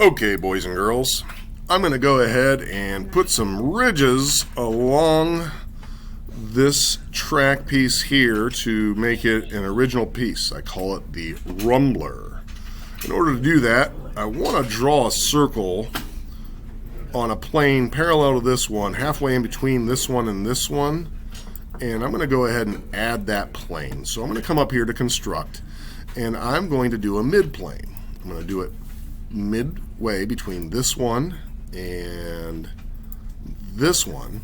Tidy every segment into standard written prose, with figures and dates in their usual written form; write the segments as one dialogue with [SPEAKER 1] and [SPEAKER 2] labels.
[SPEAKER 1] Okay, boys and girls, I'm going to go ahead and put some ridges along this track piece here to make it an original piece. I call it the rumbler. In order to do that, I want to draw a circle on a plane parallel to this one, halfway in between this one and this one, and I'm going to go ahead and add that plane. So I'm going to come up here to construct, and I'm going to do a midplane. I'm going to do it midway between this one and this one,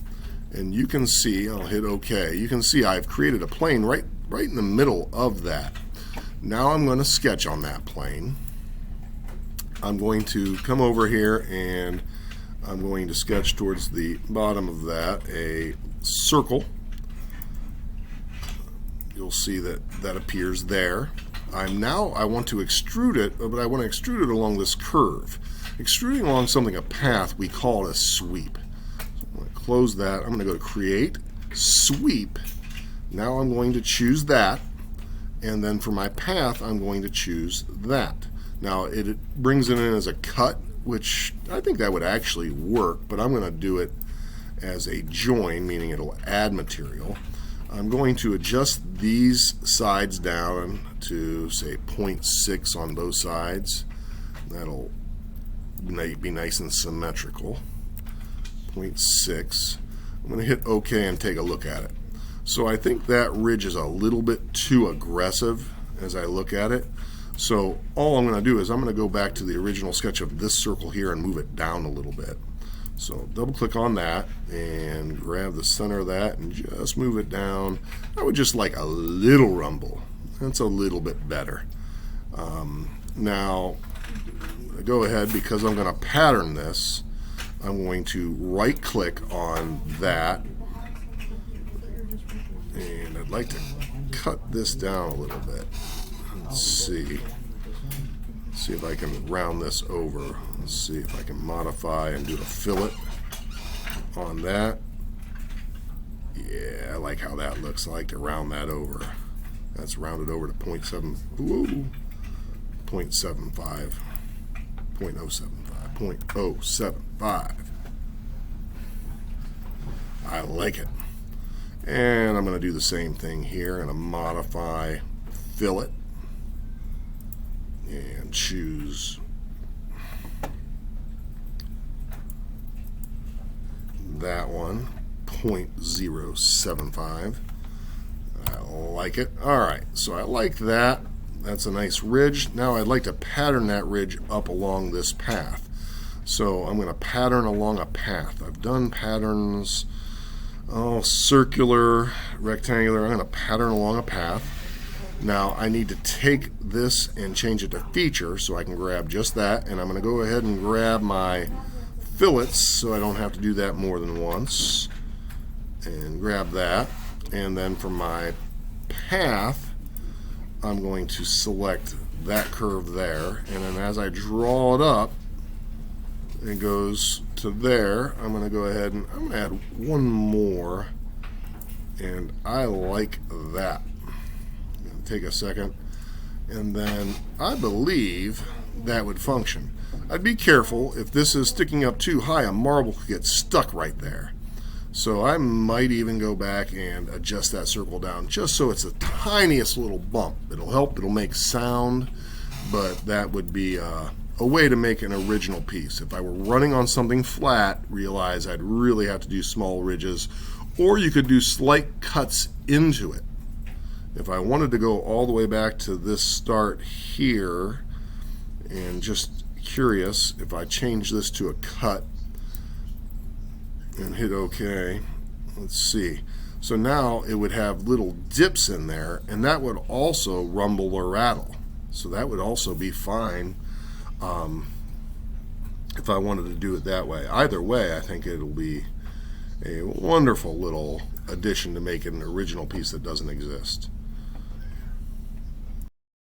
[SPEAKER 1] and you can see, I'll hit OK, you can see I've created a plane right in the middle of that. Now I'm going to sketch on that plane. I'm going to come over here and I'm going to sketch towards the bottom of that a circle. You'll see that that appears there. I want to extrude it, but I want to extrude it along this curve. Extruding along something, a path, we call it a sweep. So I'm going to close that. I'm going to go to Create, Sweep. Now I'm going to choose that, and then for my path, I'm going to choose that. Now it brings it in as a cut, which I think that would actually work, but I'm going to do it as a join, meaning it'll add material. I'm going to adjust these sides down to, say, 0.6 on both sides. That'll be nice and symmetrical. 0.6. I'm going to hit OK and take a look at it. So I think that ridge is a little bit too aggressive as I look at it. So all I'm going to do is I'm going to go back to the original sketch of this circle here and move it down a little bit. So double click on that and grab the center of that and just move it down. I would just like a little rumble. That's a little bit better. Now go ahead, because I'm going to pattern this, I'm going to right click on that, and I'd like to cut this down a little bit. Let's see if I can round this over. Let's see if I can modify and do a fillet on that. Yeah, I like how that looks. I like to round that over. That's rounded over to 0.7, 0.75, 0.075. I like it. And I'm going to do the same thing here and modify fillet and choose that one, 0.075. I like it. Alright, so I like that. That's a nice ridge. Now I'd like to pattern that ridge up along this path. So I'm going to pattern along a path. I've done patterns, circular, rectangular. I'm going to pattern along a path. Now I need to take this and change it to feature, so I can grab just that, and I'm going to go ahead and grab my fillets so I don't have to do that more than once, and grab that. And then for my path, I'm going to select that curve there, and then as I draw it up, it goes to there. I'm going to go ahead and I'm going to add one more, and I like that. Take a second, and then I believe that would function. I'd be careful. If this is sticking up too high, a marble could get stuck right there. So I might even go back and adjust that circle down just so it's the tiniest little bump. It'll help, it'll make sound, but that would be a way to make an original piece. If I were running on something flat, realize I'd really have to do small ridges, or you could do slight cuts into it. If I wanted to go all the way back to this start here, and just curious, if I change this to a cut and hit OK, let's see. So now it would have little dips in there, and that would also rumble or rattle. So that would also be fine if I wanted to do it that way. Either way, I think it'll be a wonderful little addition to make it an original piece that doesn't exist.